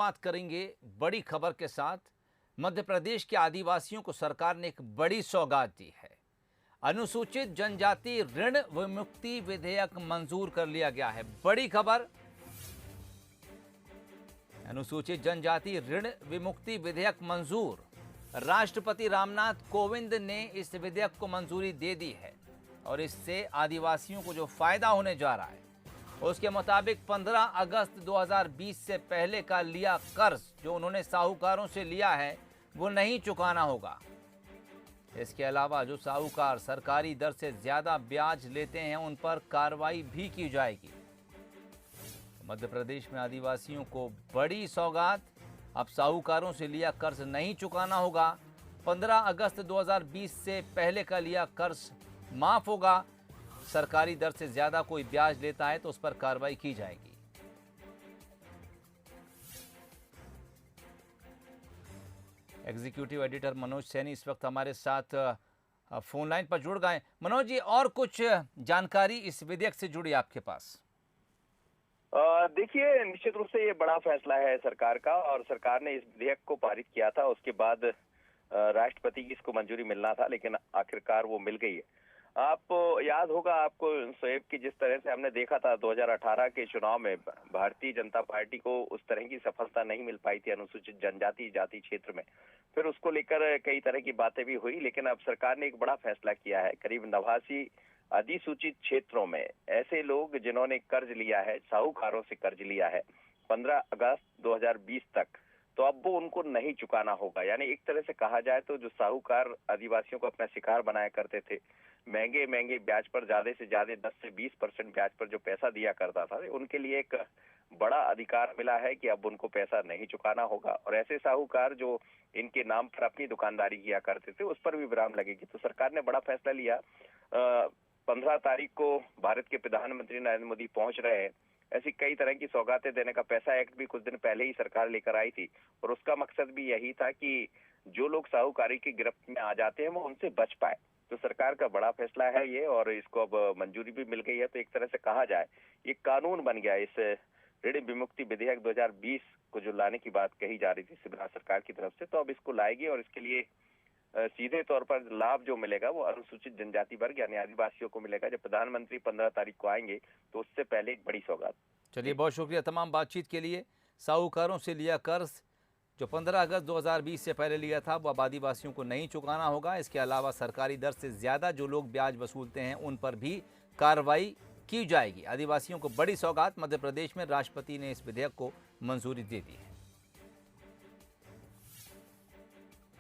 बात करेंगे बड़ी खबर के साथ। मध्य प्रदेश के आदिवासियों को सरकार ने एक बड़ी सौगात दी है। अनुसूचित जनजाति ऋण विमुक्ति विधेयक मंजूर कर लिया गया है। बड़ी खबर, अनुसूचित जनजाति ऋण विमुक्ति विधेयक मंजूर। राष्ट्रपति रामनाथ कोविंद ने इस विधेयक को मंजूरी दे दी है और इससे आदिवासियों को जो फायदा होने जा रहा है उसके मुताबिक 15 अगस्त 2020 से पहले का लिया कर्ज जो उन्होंने साहूकारों से लिया है वो नहीं चुकाना होगा। इसके अलावा जो साहूकार सरकारी दर से ज्यादा ब्याज लेते हैं उन पर कार्रवाई भी की जाएगी। मध्य प्रदेश में आदिवासियों को बड़ी सौगात, अब साहूकारों से लिया कर्ज नहीं चुकाना होगा। 15 अगस्त 2020 से पहले का लिया कर्ज माफ होगा। सरकारी दर से ज्यादा कोई ब्याज लेता है तो उस पर कार्रवाई की जाएगी। एग्जीक्यूटिव एडिटर मनोज सैनी इस वक्त हमारे साथ फोन लाइन पर जुड़ गए। मनोज जी, और कुछ जानकारी इस विधेयक से जुड़ी आपके पास? देखिए, निश्चित रूप से ये बड़ा फैसला है सरकार का, और सरकार ने इस विधेयक को पारित किया था। उसके बाद राष्ट्रपति की इसको मंजूरी मिलना था, लेकिन आखिरकार वो मिल गई है। आप याद होगा आपको शोएब की, जिस तरह से हमने देखा था 2018 के चुनाव में भारतीय जनता पार्टी को उस तरह की सफलता नहीं मिल पाई थी अनुसूचित जनजाति जाति क्षेत्र में। फिर उसको लेकर कई तरह की बातें भी हुई, लेकिन अब सरकार ने एक बड़ा फैसला किया है। करीब 89 अधिसूचित क्षेत्रों में ऐसे लोग जिन्होंने कर्ज लिया है, साहूकारों से कर्ज लिया है 15 अगस्त 2020 तक, तो अब वो उनको नहीं चुकाना होगा। यानी एक तरह से कहा जाए तो जो साहूकार आदिवासियों को अपना शिकार बनाया करते थे, महंगे महंगे ब्याज पर, ज्यादा से ज्यादा 10 से 20% ब्याज पर जो पैसा दिया करता था, उनके लिए एक बड़ा अधिकार मिला है कि अब उनको पैसा नहीं चुकाना होगा। और ऐसे साहूकार जो इनके नाम पर अपनी दुकानदारी किया करते थे उस पर भी विराम लगेगी। तो सरकार ने बड़ा फैसला लिया। 15 तारीख को भारत के प्रधानमंत्री नरेंद्र मोदी पहुंच रहे हैं। ऐसी कई तरह की सौगातें देने का पैसा एक्ट भी कुछ दिन पहले ही सरकार लेकर आई थी, और उसका मकसद भी यही था कि जो लोग साहूकारी की गिरफ्त में आ जाते हैं वो उनसे बच पाए। तो सरकार का बड़ा फैसला है ये, और इसको अब मंजूरी भी मिल गई है। तो एक तरह से कहा जाए ये कानून बन गया। इस ऋण विमुक्ति विधेयक 2020 को जो लाने की बात कही जा रही थी शिवराज सरकार की तरफ से, तो अब इसको लाएगी, और इसके लिए सीधे तौर पर लाभ जो मिलेगा वो अनुसूचित जनजाति वर्ग यानी आदिवासियों को मिलेगा। जब प्रधानमंत्री 15 तारीख को आएंगे तो उससे पहले एक बड़ी सौगात। चलिए, बहुत शुक्रिया तमाम बातचीत के लिए। साहूकारों से लिया कर्ज जो 15 अगस्त 2020 से पहले लिया था वो अब आदिवासियों को नहीं चुकाना होगा। इसके अलावा सरकारी दर से ज़्यादा जो लोग ब्याज वसूलते हैं उन पर भी कार्रवाई की जाएगी। आदिवासियों को बड़ी सौगात, मध्य प्रदेश में राष्ट्रपति ने इस विधेयक को मंजूरी दे दी है।